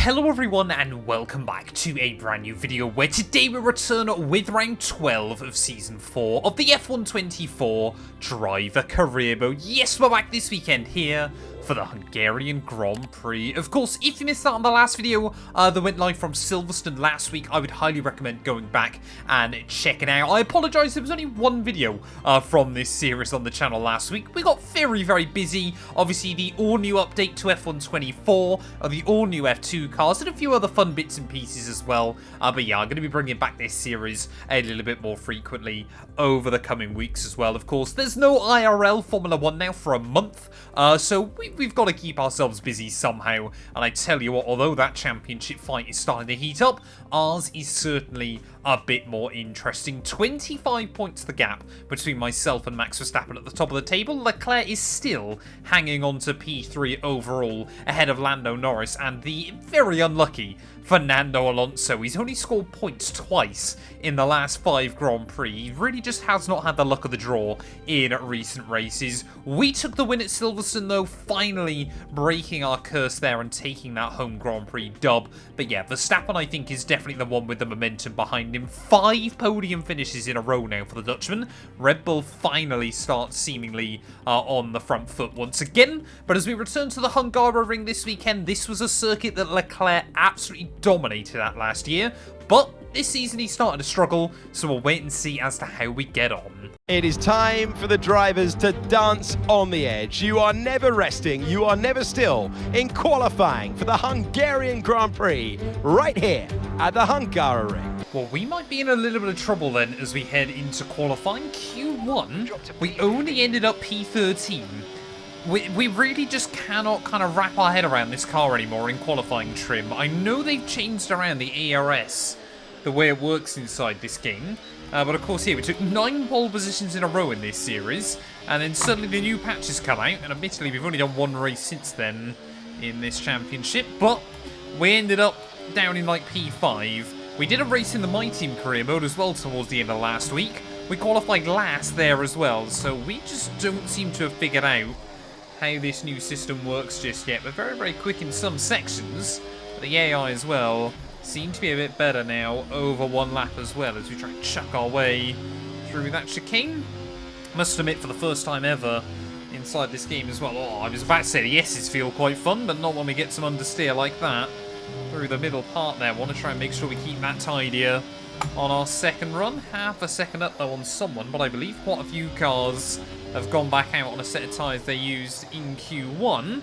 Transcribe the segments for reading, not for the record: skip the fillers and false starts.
Hello everyone and welcome back to a brand new video where today we return with round 12 of season 4 of the F124 driver career mode. Yes, we're back this weekend here for the Hungarian Grand Prix. Of course, if you missed out on the last video that went live from Silverstone last week, I would highly recommend going back and checking out. I apologise, there was only one video from this series on the channel last week. We got very busy. Obviously, the all-new update to F124, the all-new F2 cars, and a few other fun bits and pieces as well. But yeah, I'm going to be bringing back this series a little bit more frequently over the coming weeks as well. Of course, there's no IRL Formula 1 now for a month, so we've got to keep ourselves busy somehow. And I tell you what, although that championship fight is starting to heat up, ours is certainly a bit more interesting. 25 points the gap between myself and Max Verstappen at the top of the table. Leclerc is still hanging on to P3 overall, ahead of Lando, Norris, and the very unlucky Fernando Alonso. He's only scored points twice in the last 5 Grand Prix. He really just has not had the luck of the draw in recent races. We took the win at Silverstone though, finally breaking our curse there and taking that home Grand Prix dub. But yeah, Verstappen I think is definitely the one with the momentum behind him. 5 podium finishes in a row now for the Dutchman. Red Bull finally starts seemingly on the front foot once again. But as we return to the Hungaroring this weekend, this was a circuit that Leclerc absolutely dominated at last year, but this season he started to struggle, so we'll wait and see as to how we get on. It is time for the drivers to dance on the edge. You are never resting, you are never still in qualifying for the Hungarian Grand Prix right here at the Hungaroring. Well, we might be in a little bit of trouble then as we head into qualifying. Q1, we only ended up P13. We really just cannot kind of wrap our head around this car anymore in qualifying trim. I know they've changed around the ARS, the way it works inside this game. But of course here, we took 9 pole positions in a row in this series. And then suddenly the new patches come out. And admittedly, we've only done 1 race since then in this championship. But we ended up down in like P5. We did a race in the My Team career mode as well towards the end of last week. We qualified last there as well. So we just don't seem to have figured out how this new system works just yet. We're very quick in some sections, but the AI as well seem to be a bit better now over 1 lap as well as we try to chuck our way through that chicane. Must admit, for the first time ever inside this game as well, oh, I was about to say the S's feel quite fun, but not when we get some understeer like that through the middle part there. Want to try and make sure we keep that tidier on our second run. Half a second up though on someone, but I believe quite a few cars have gone back out on a set of tyres they used in Q1.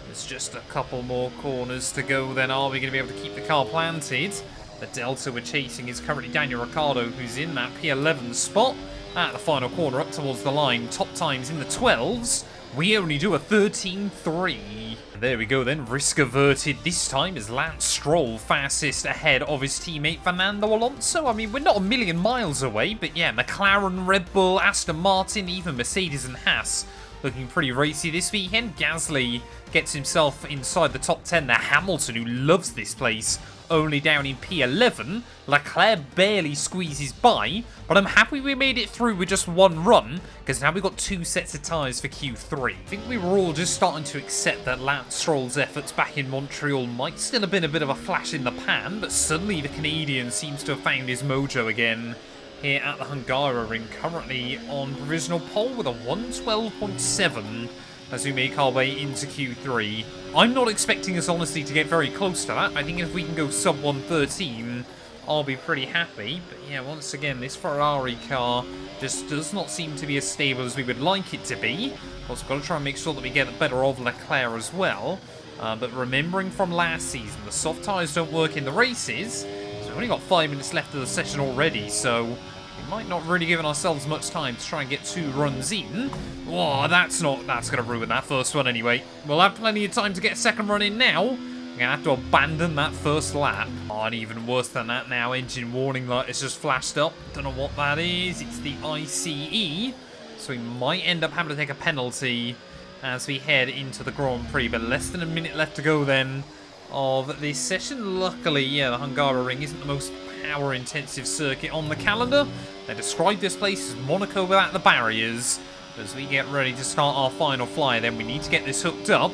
There's just a couple more corners to go then. Are we going to be able to keep the car planted? The Delta we're chasing is currently Daniel Ricciardo, who's in that P11 spot at the final corner up towards the line. Top times in the 12s. We only do a 13.3. There we go then, risk averted this time as Lance Stroll fastest ahead of his teammate Fernando Alonso. I mean, we're not a million miles away, but yeah, McLaren, Red Bull, Aston Martin, even Mercedes and Haas looking pretty racy this weekend. Gasly gets himself inside the top 10 there. Hamilton, who loves this place, only down in P11. Leclerc barely squeezes by, but I'm happy we made it through with just 1 run, because now we've got 2 sets of tyres for Q3. I think we were all just starting to accept that Lance Stroll's efforts back in Montreal might still have been a bit of a flash in the pan, but suddenly the Canadian seems to have found his mojo again here at the Hungaroring, currently on provisional pole with a 112.7 as we make our way into Q3. I'm not expecting us honestly to get very close to that. I think if we can go sub 113, I'll be pretty happy. But yeah, once again, this Ferrari car just does not seem to be as stable as we would like it to be. Also got to try and make sure that we get the better of Leclerc as well. But remembering from last season, the soft tyres don't work in the races. So we've only got 5 minutes left of the session already, so we might not really given ourselves much time to try and get 2 runs in. Oh, that's going to ruin that first one anyway. We'll have plenty of time to get a second run in now. We're going to have to abandon that first lap. Oh, and even worse than that now, engine warning light has just flashed up. Don't know what that is. It's the ICE. So we might end up having to take a penalty as we head into the Grand Prix. But less than a minute left to go then of this session. Luckily, yeah, the Hungaroring isn't the most power-intensive circuit on the calendar. They describe this place as Monaco without the barriers. As we get ready to start our final fly, then we need to get this hooked up.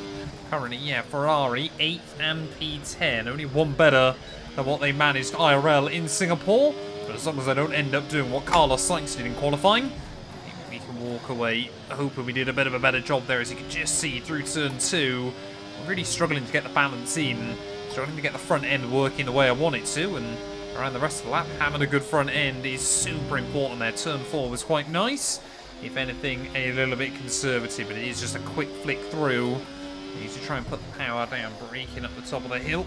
Currently, yeah, Ferrari 8th and P10. Only one better than what they managed IRL in Singapore. But as long as I don't end up doing what Carlos Sainz did in qualifying, I think we can walk away hoping we did a bit of a better job there. As you can just see through turn 2, we're really struggling to get the balance in. Struggling to get the front end working the way I want it to. And around the rest of the lap, having a good front end is super important there. Turn 4 was quite nice. If anything, a little bit conservative, but it is just a quick flick through. You need to try and put the power down, braking up the top of the hill.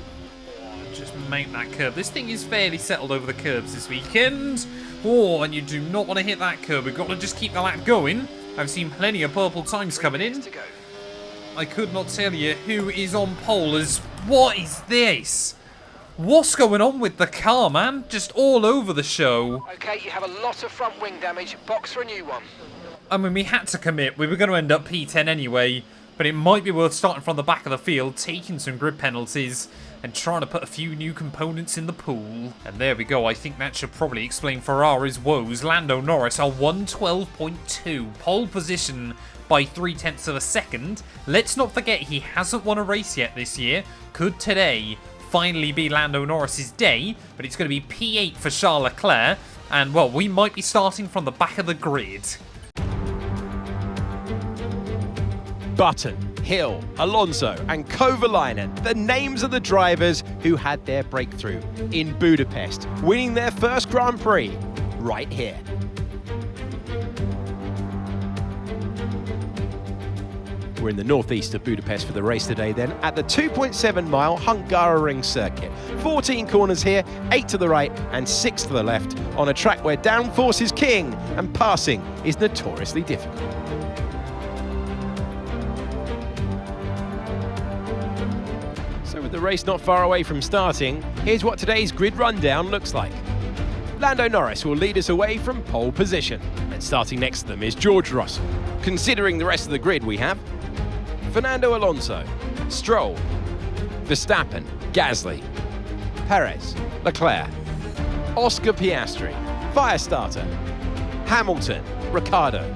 Just mount that curb. This thing is fairly settled over the curbs this weekend. Oh, and you do not want to hit that curb. We've got to just keep the lap going. I've seen plenty of purple times coming in. I could not tell you who is on pole as... What is this? What's going on with the car, man? Just all over the show. Okay, you have a lot of front wing damage. Box for a new one. I mean, we had to commit. We were going to end up P10 anyway. But it might be worth starting from the back of the field, taking some grid penalties, and trying to put a few new components in the pool. And there we go. I think that should probably explain Ferrari's woes. Lando Norris are 112.2. Pole position by 0.3 of a second. Let's not forget he hasn't won a race yet this year. Could today finally be Lando Norris's day, but it's going to be P8 for Charles Leclerc. And, well, we might be starting from the back of the grid. Button, Hill, Alonso and Kovalainen, the names of the drivers who had their breakthrough in Budapest, winning their first Grand Prix right here. We're in the northeast of Budapest for the race today then, at the 2.7 mile Hungaroring circuit. 14 corners here, 8 to the right and 6 to the left, on a track where downforce is king and passing is notoriously difficult. So with the race not far away from starting, here's what today's grid rundown looks like. Lando Norris will lead us away from pole position. And starting next to them is George Russell. Considering the rest of the grid we have Fernando Alonso, Stroll, Verstappen, Gasly, Perez, Leclerc, Oscar Piastri, Firestarter, Hamilton, Ricciardo,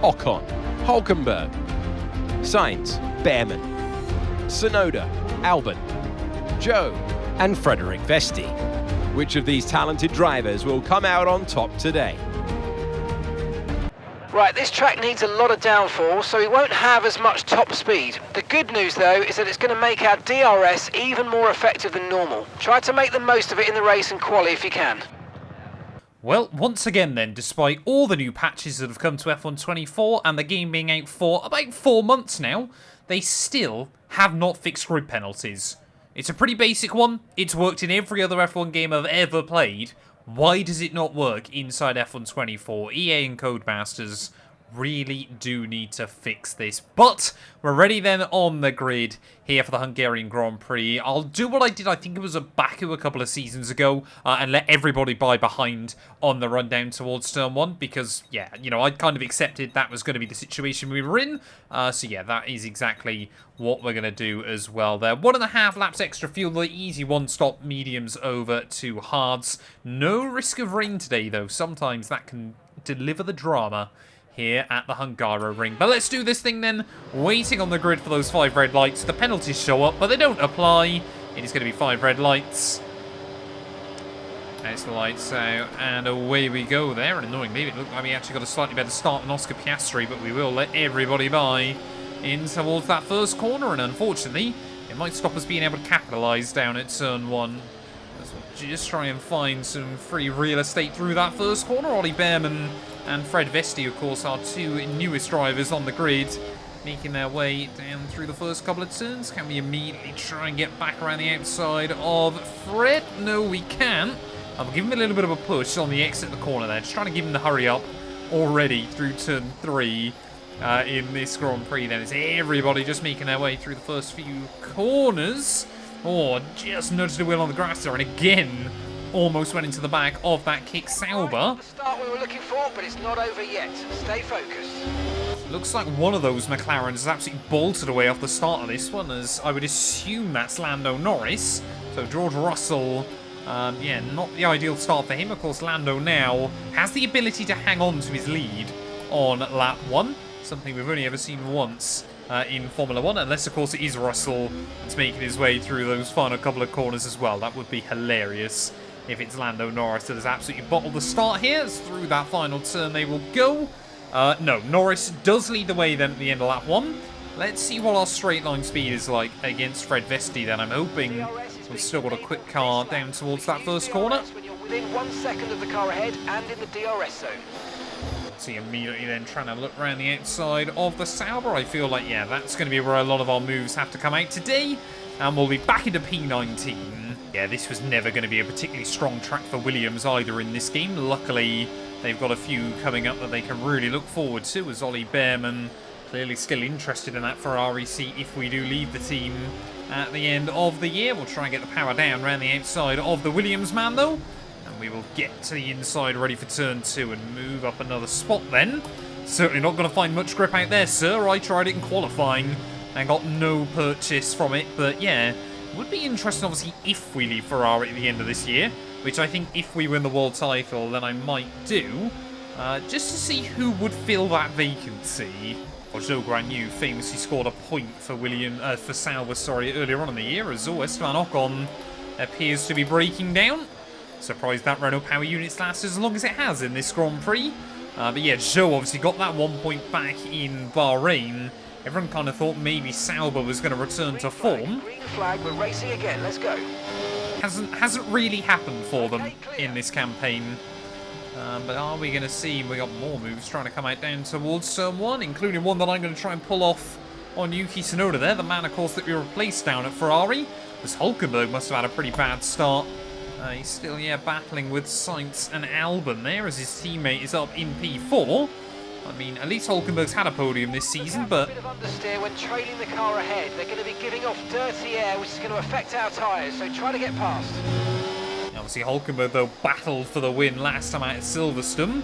Ocon, Hülkenberg, Sainz, Behrman, Tsunoda, Albon, Joe and Frederic Vesti. Which of these talented drivers will come out on top today? Right, this track needs a lot of downforce, so it won't have as much top speed. The good news, though, is that it's going to make our DRS even more effective than normal. Try to make the most of it in the race and quali if you can. Well, once again then, despite all the new patches that have come to F1 24 and the game being out for about 4 months now, they still have not fixed grid penalties. It's a pretty basic one. It's worked in every other F1 game I've ever played. Why does it not work inside F1 24? EA and Codemasters really do need to fix this. But we're ready then on the grid here for the Hungarian Grand Prix. I'll do what I did, I think it was at Baku a couple of seasons ago, and let everybody buy behind on the run down towards turn 1, because, yeah, you know, I kind of accepted that was going to be the situation we were in. So, yeah, that is exactly what we're going to do as well there. 1.5 laps extra fuel, the easy one-stop mediums over to hards. No risk of rain today, though. Sometimes that can deliver the drama here at the Hungaroring. But let's do this thing then. Waiting on the grid for those 5 red lights. The penalties show up, but they don't apply. It is going to be 5 red lights. There's the lights out, and away we go there. And annoyingly, it looked like we actually got a slightly better start than Oscar Piastri, but we will let everybody by in towards that first corner. And unfortunately, it might stop us being able to capitalise down at turn 1. We'll just try and find some free real estate through that first corner. Ollie Behrman and Fred Vesti, of course, are 2 newest drivers on the grid, making their way down through the first couple of turns. Can we immediately try and get back around the outside of Fred? No, we can't. I'll give him a little bit of a push on the exit of the corner there. Just trying to give him the hurry up already through turn 3 in this Grand Prix. Then it's everybody just making their way through the first few corners. Oh, just nudged the wheel on the grass there, and again, almost went into the back of that kick Sauber. The start we were looking for, but it's not over yet. Stay focused. Looks like one of those McLarens has absolutely bolted away off the start of this one, as I would assume that's Lando Norris. So George Russell, yeah, not the ideal start for him. Of course, Lando now has the ability to hang on to his lead on lap 1, something we've only ever seen once in Formula 1, unless of course it is Russell that's making his way through those final couple of corners as well. That would be hilarious if it's Lando Norris that has absolutely bottled the start here. As through that final turn they will go. No, Norris does lead the way then at the end of lap 1. Let's see what our straight line speed is like against Fred Vesti then. I'm hoping we've still got a quick car down towards that first corner. When you're within 1 second of the car ahead and in the DRS zone. See immediately then trying to look around the outside of the Sauber. I feel like, yeah, that's going to be where a lot of our moves have to come out today. And we'll be back into P19. Yeah, this was never going to be a particularly strong track for Williams either in this game. Luckily, they've got a few coming up that they can really look forward to, as Ollie Behrman clearly still interested in that Ferrari seat if we do leave the team at the end of the year. We'll try and get the power down around the outside of the Williams man, though. And we will get to the inside ready for turn 2 and move up another spot then. Certainly not going to find much grip out there, sir. I tried it in qualifying and got no purchase from it. But yeah, it would be interesting, obviously, if we leave Ferrari at the end of this year, which I think if we win the world title, then I might do, just to see who would fill that vacancy. Well, Joe Granu famously scored a point for Sauber, earlier on in the year, as Esteban Ocon appears to be breaking down. Surprised that Renault power unit's lasted as long as it has in this Grand Prix. But yeah, Joe obviously got that 1 point back in Bahrain. Everyone kind of thought maybe Sauber was going to return to form. Green flag, we're racing again, let's go. Hasn't really happened for them in this campaign. But are we going to see? We got more moves trying to come out down towards turn 1, including one that I'm going to try and pull off on Yuki Tsunoda there, the man, of course, that we replaced down at Ferrari. Because Hulkenberg must have had a pretty bad start. He's still, yeah, battling with Sainz and Albon there as his teammate is up in P4. I mean, at least Hulkenberg's had a podium this season, but... A bit of understeer when trailing the car ahead. They're going to be giving off dirty air, which is going to affect our tyres, so try to get past. Obviously, Hulkenberg, though, battled for the win last time out at Silverstone.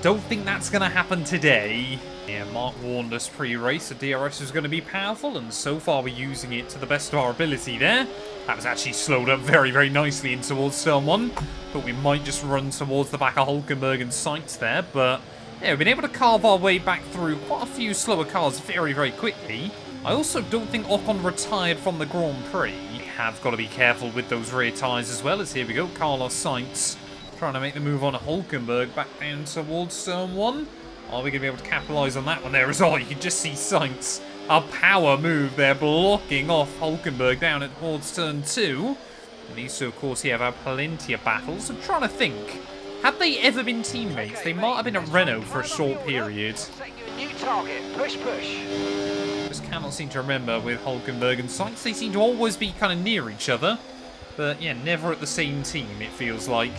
Don't think that's going to happen today. Yeah, Mark warned us pre-race that DRS was going to be powerful, and so far we're using it to the best of our ability there. That was actually slowed up very, very nicely in towards turn 1, but we might just run towards the back of Hulkenberg and Sainz there, but... yeah, we've been able to carve our way back through quite a few slower cars very, very quickly. I also don't think Ocon retired from the Grand Prix. We have got to be careful with those rear tyres as well, as here we go, Carlos Sainz trying to make the move on Hulkenberg back down towards turn 1. Are we going to be able to capitalise on that one there as well? You can just see Sainz, a power move there, blocking off Hulkenberg down towards turn 2. And these two, of course, here have had plenty of battles. I'm trying to think. Have they ever been teammates? They might have been at Renault for a short period. New target. Push, push. Just cannot seem to remember with Hulkenberg and Sainz. They seem to always be kind of near each other. But yeah, never at the same team, it feels like.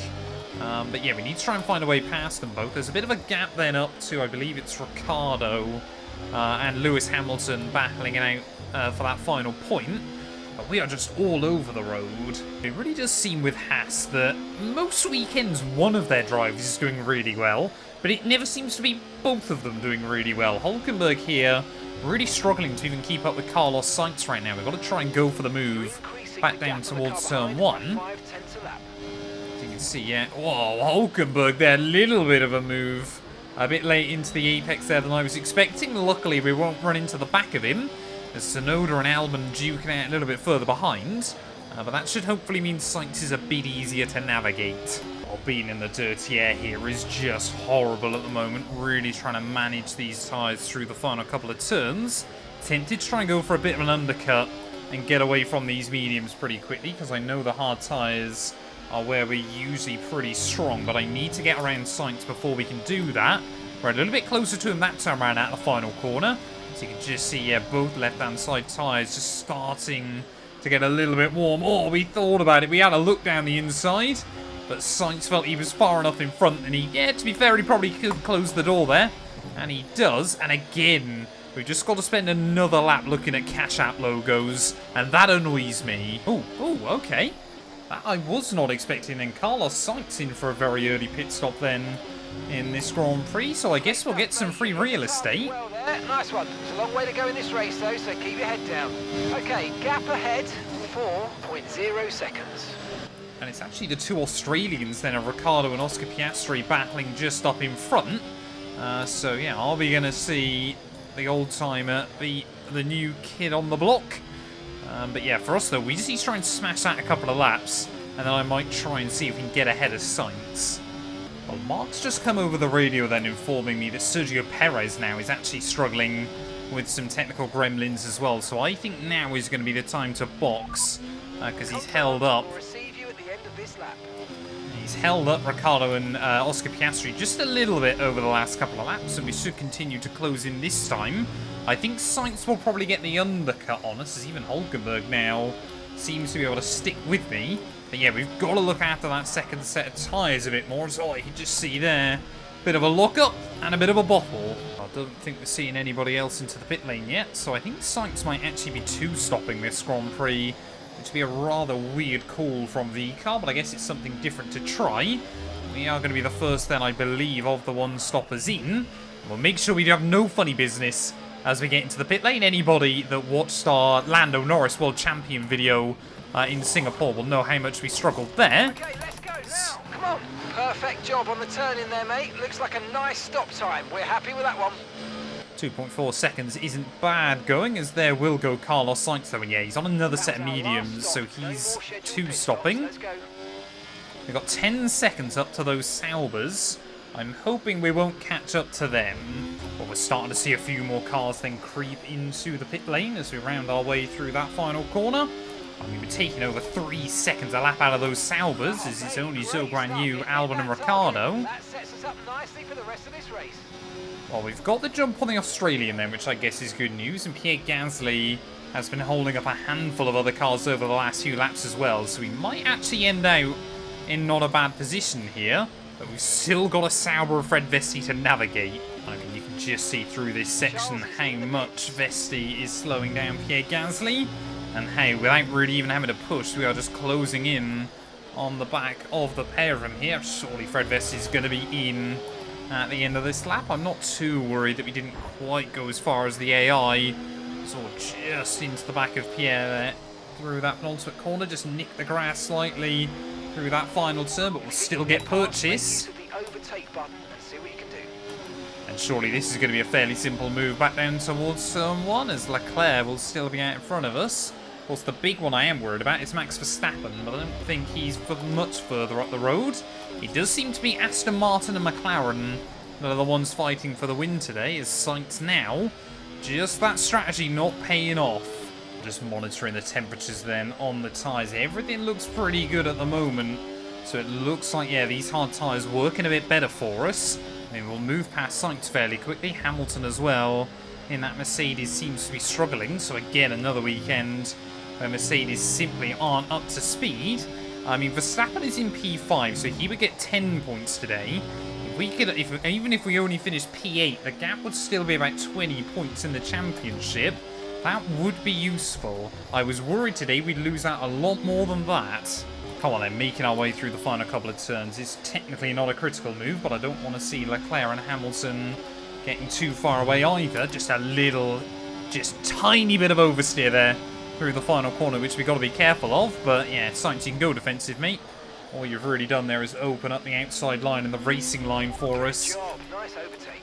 But yeah, we need to try and find a way past them both. There's a bit of a gap then up to, I believe it's Ricciardo and Lewis Hamilton battling it out for that final point. But we are just all over the road. It really does seem with Haas that most weekends one of their drivers is doing really well, but it never seems to be both of them doing really well. Hulkenberg here really struggling to even keep up with Carlos Sainz right now. We've got to try and go for the move back down towards turn 1. As you can see, yeah. Whoa, Hulkenberg there, a little bit of a move. A bit late into the apex there than I was expecting. Luckily, we won't run into the back of him, as Tsunoda and Albon duking out a little bit further behind. But that should hopefully mean Sainz is a bit easier to navigate. Well, being in the dirty air here is just horrible at the moment. Really trying to manage these tyres through the final couple of turns. Tempted to try and go for a bit of an undercut and get away from these mediums pretty quickly, because I know the hard tyres are where we're usually pretty strong, but I need to get around Sainz before we can do that. We're a little bit closer to him that time around at the final corner. So you can just see, yeah, both left-hand side tyres just starting to get a little bit warm. Oh, we thought about it. We had a look down the inside, but Sainz felt he was far enough in front, and he, yeah, to be fair, he probably could close the door there. And he does, and again, we've just got to spend another lap looking at Cash App logos, and that annoys me. Oh, okay. That I was not expecting then. Carlos Sainz in for a very early pit stop then in this Grand Prix, so I guess we'll get some free real estate. Well there, nice one. It's a long way to go in this race though, so keep your head down. Okay, gap ahead, 4.0 seconds. And it's actually the two Australians then, Ricciardo and Oscar Piastri, battling just up in front. So yeah, are we going to see the old-timer beat the new kid on the block. But yeah, for us though, we just need to try and smash that a couple of laps, and then I might try and see if we can get ahead of Sainz. Well, Mark's just come over the radio then informing me that Sergio Perez now is actually struggling with some technical gremlins as well, so I think now is going to be the time to box, because he's held up. He's held up Ricciardo and Oscar Piastri just a little bit over the last couple of laps, and we should continue to close in this time. I think Sainz will probably get the undercut on us, as even Hulkenberg now seems to be able to stick with me. But yeah, we've got to look after that second set of tyres a bit more, as all you can just see there. Bit of a lock-up and a bit of a bottle. I don't think we're seeing anybody else into the pit lane yet, so I think Sainz might actually be two-stopping this Grand Prix, which would be a rather weird call from VCAR, but I guess it's something different to try. We are going to be the first then, I believe, of the one-stoppers in. We'll make sure we have no funny business as we get into the pit lane. Anybody that watched our Lando Norris World Champion video in Singapore will know how much we struggled there. Okay, let's go now. Come on. Perfect job on the turn in there, mate. Looks like a nice stop time. We're happy with that one. 2.4 seconds isn't bad going, as there will go Carlos Sainz though, and yeah, he's on another set of mediums, so he's two-stopping. We've got 10 seconds up to those Saubers. I'm hoping we won't catch up to them, but we're starting to see a few more cars then creep into the pit lane as we round our way through that final corner. I mean, we're taking over 3 seconds a lap out of those Saubers, as it's only so brand new Albon and Ricciardo. That sets us up nicely for the rest of this race. Well, we've got the jump on the Australian then, which I guess is good news, and Pierre Gasly has been holding up a handful of other cars over the last few laps as well, so we might actually end out in not a bad position here, but we've still got a Sauber of Fred Vesti to navigate. I mean, you can just see through this section how much Vesti is slowing down Pierre Gasly, and how, without really even having to push, we are just closing in on the back of the pair of them here. Surely Fred Vesti is going to be in at the end of this lap. I'm not too worried that we didn't quite go as far as the AI. So just into the back of Pierre there, through that penultimate corner, just nick the grass slightly through that final turn, but we'll still get purchase. And surely this is going to be a fairly simple move back down towards turn 1, as Leclerc will still be out in front of us. Of course, the big one I am worried about is Max Verstappen, but I don't think he's much further up the road. It does seem to be Aston Martin and McLaren that are the ones fighting for the win today, as Sainz now. Just that strategy not paying off. Just monitoring the temperatures then on the tyres. Everything looks pretty good at the moment. So it looks like, yeah, these hard tyres working a bit better for us. I mean, we'll move past Sainz fairly quickly. Hamilton as well in that Mercedes seems to be struggling. So again, another weekend where Mercedes simply aren't up to speed. I mean, Verstappen is in P5, so he would get 10 points today. If we could, even if we only finished P8, the gap would still be about 20 points in the championship. That would be useful. I was worried today we'd lose out a lot more than that. Come on then, making our way through the final couple of turns is technically not a critical move, but I don't want to see Leclerc and Hamilton getting too far away either. Just a little, just tiny bit of oversteer there through the final corner, which we've got to be careful of. But yeah, Sainz, you can go defensive, mate. All you've really done there is open up the outside line and the racing line for us. Nice overtake.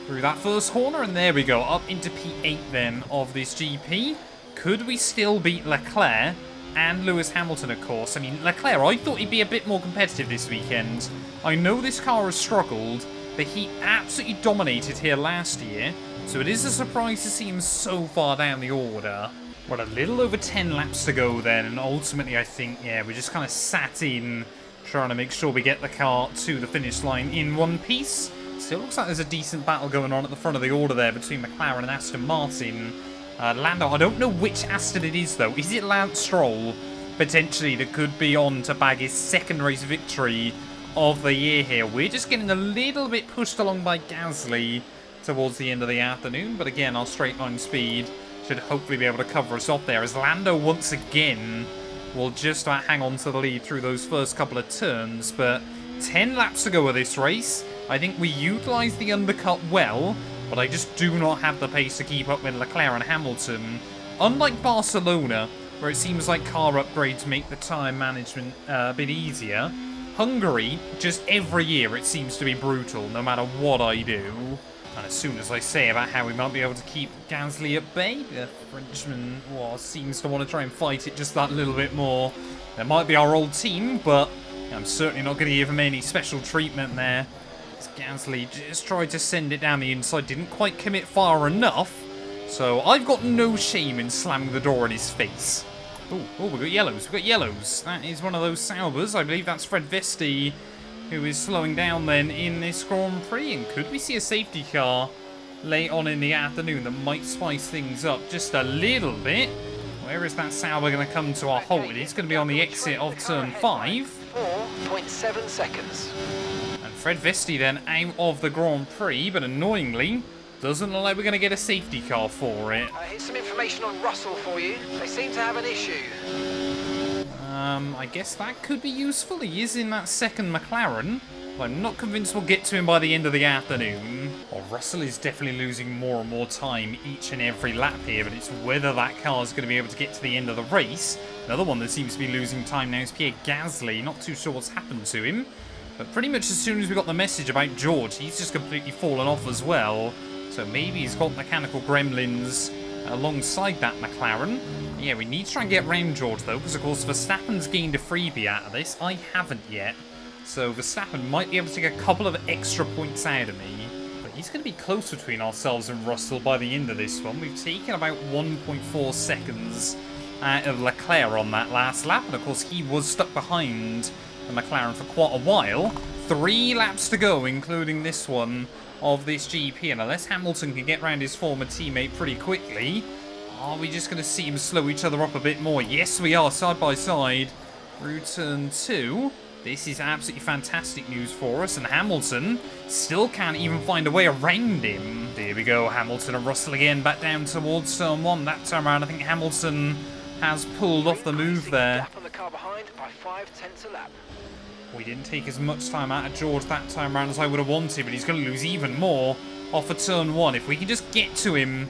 Through that first corner, and there we go, up into P8 then of this GP. Could we still beat Leclerc and Lewis Hamilton, of course? I mean, Leclerc, I thought he'd be a bit more competitive this weekend. I know this car has struggled, but he absolutely dominated here last year, so it is a surprise to see him so far down the order. Well, a little over 10 laps to go then, and ultimately I think, yeah, we just kind of sat in, trying to make sure we get the car to the finish line in one piece. Still looks like there's a decent battle going on at the front of the order there between McLaren and Aston Martin. Lando, I don't know which Aston it is though. Is it Lance Stroll, potentially, that could be on to bag his second race victory of the year here? We're just getting a little bit pushed along by Gasly towards the end of the afternoon, but again, our straight line speed should hopefully be able to cover us off there, as Lando once again will just about hang on to the lead through those first couple of turns. But 10 laps to go of this race. I think we utilised the undercut well, but I just do not have the pace to keep up with Leclerc and Hamilton. Unlike Barcelona, where it seems like car upgrades make the tyre management a bit easier, Hungary, just every year it seems to be brutal, no matter what I do. And as soon as I say about how we might be able to keep Gasly at bay, the Frenchman seems to want to try and fight it just that little bit more. There might be our old team, but I'm certainly not going to give him any special treatment there. As Gasly just tried to send it down the inside, didn't quite commit far enough. So I've got no shame in slamming the door in his face. Oh, we've got yellows. We've got yellows. That is one of those Saubers. I believe that's Fred Vesti, who is slowing down then in this Grand Prix. And could we see a safety car late on in the afternoon that might spice things up just a little bit? Where is that Sauber going to come to a halt? It is going to be on the exit of turn 5. 4.7 seconds. And Fred Vesti then out of the Grand Prix, but annoyingly, doesn't look like we're going to get a safety car for it. Here's some information on Russell for you. They seem to have an issue. I guess that could be useful. He is in that second McLaren, but I'm not convinced we'll get to him by the end of the afternoon. Well, Russell is definitely losing more and more time each and every lap here, but it's whether that car is going to be able to get to the end of the race. Another one that seems to be losing time now is Pierre Gasly. Not too sure what's happened to him, but pretty much as soon as we got the message about George, he's just completely fallen off as well. So maybe he's got mechanical gremlins alongside that McLaren. Yeah, we need to try and get round George though, because of course Verstappen's gained a freebie out of this. I haven't yet. So Verstappen might be able to take a couple of extra points out of me. But he's going to be close between ourselves and Russell by the end of this one. We've taken about 1.4 seconds out of Leclerc on that last lap. And of course he was stuck behind the McLaren for quite a while. 3 laps to go, including this one of this GP, and unless Hamilton can get round his former teammate pretty quickly, are we just going to see him slow each other up a bit more? Yes, we are, side by side through turn 2. This is absolutely fantastic news for us, and Hamilton still can't even find a way around him. There we go, Hamilton and Russell again back down towards turn 1. That time around, I think Hamilton has pulled off the move there. Gap on the car behind by 0.5 a lap. We didn't take as much time out of George that time around as I would have wanted, but he's going to lose even more off of turn 1. If we can just get to him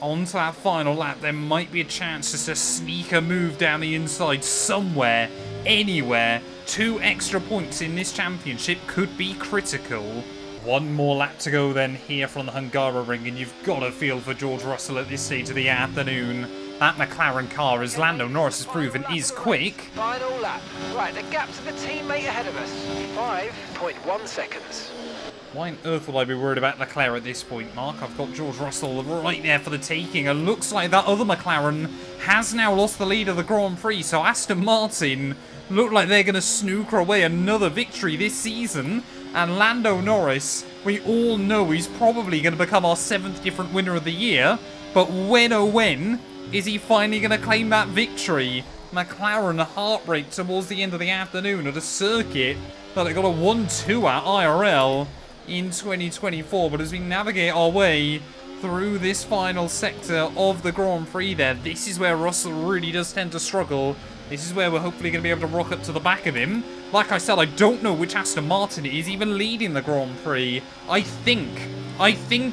onto that final lap, there might be a chance just to sneak a move down the inside somewhere, anywhere. 2 extra points in this championship could be critical. 1 more lap to go then here from the Hungaroring, and you've got to feel for George Russell at this stage of the afternoon. That McLaren car, as Lando Norris has proven, is quick. Final lap. Right, the gap to the teammate ahead of us. 5.1 seconds. Why on earth would I be worried about Leclerc at this point, Mark? I've got George Russell right there for the taking. It looks like that other McLaren has now lost the lead of the Grand Prix, so Aston Martin look like they're going to snooker away another victory this season. And Lando Norris, we all know he's probably going to become our 7th different winner of the year. But when, oh when, is he finally going to claim that victory? McLaren heartbreak towards the end of the afternoon at a circuit that they got a 1-2 at IRL in 2024. But as we navigate our way through this final sector of the Grand Prix there, this is where Russell really does tend to struggle. This is where we're hopefully going to be able to rock up to the back of him. Like I said, I don't know which Aston Martin it is even leading the Grand Prix. I think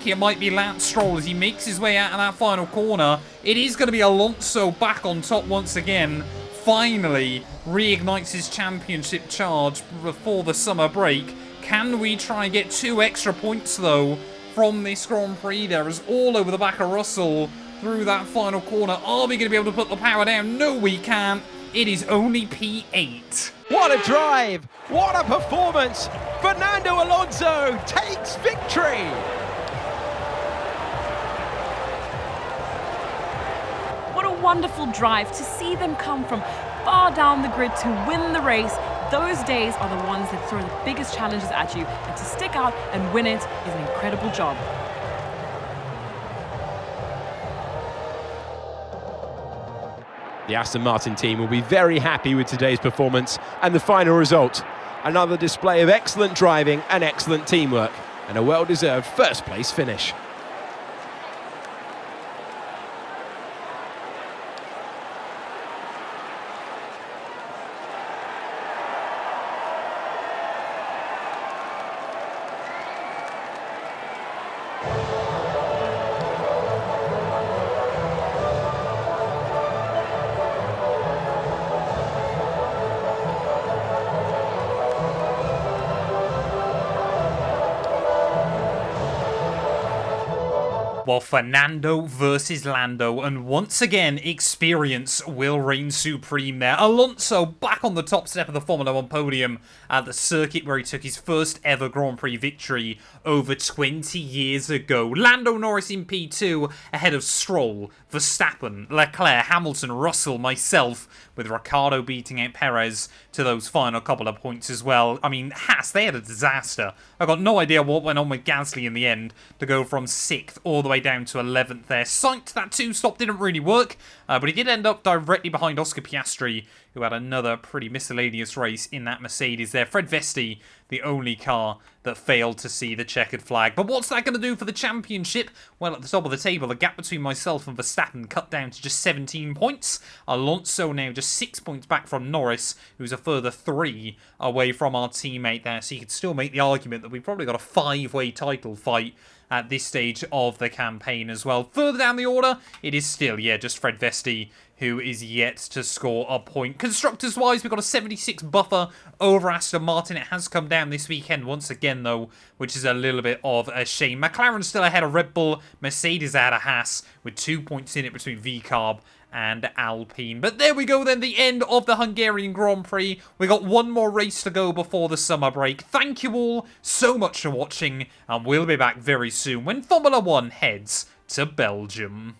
it might be Lance Stroll as he makes his way out of that final corner. It is going to be Alonso back on top once again. Finally reignites his championship charge before the summer break. Can we try and get 2 extra points though from this Grand Prix? There is all over the back of Russell through that final corner. Are we going to be able to put the power down? No, we can't. It is only P8. What a drive! What a performance! Fernando Alonso takes victory! What a wonderful drive to see them come from far down the grid to win the race. Those days are the ones that throw the biggest challenges at you, and to stick out and win it is an incredible job. The Aston Martin team will be very happy with today's performance and the final result. Another display of excellent driving and excellent teamwork, and a well-deserved first-place finish. Well, Fernando versus Lando, and once again, experience will reign supreme there. Alonso back on the top step of the Formula 1 podium at the circuit where he took his first ever Grand Prix victory over 20 years ago. Lando Norris in P2 ahead of Stroll, Verstappen, Leclerc, Hamilton, Russell, myself, with Ricciardo beating out Perez to those final couple of points as well. I mean, Haas, they had a disaster. I got no idea what went on with Gasly in the end to go from 6th all the way down to 11th there. Sainz, that 2-stop didn't really work, but he did end up directly behind Oscar Piastri, who had another pretty miscellaneous race in that Mercedes there. Fred Vesti, the only car that failed to see the checkered flag. But what's that going to do for the championship? Well, at the top of the table, the gap between myself and Verstappen cut down to just 17 points. Alonso now just 6 points back from Norris, who's a further 3 away from our teammate there. So you could still make the argument that we've probably got a 5-way title fight at this stage of the campaign as well. Further down the order, it is still, yeah, just Fred Vesti who is yet to score a point. Constructors-wise, we've got a 76 buffer over Aston Martin. It has come down this weekend once again, though, which is a little bit of a shame. McLaren still ahead of Red Bull. Mercedes ahead of Haas, with 2 points in it between VCarb and Alpine. But there we go then, the end of the Hungarian Grand Prix. We got one more race to go before the summer break. Thank you all so much for watching, and we'll be back very soon when Formula 1 heads to Belgium.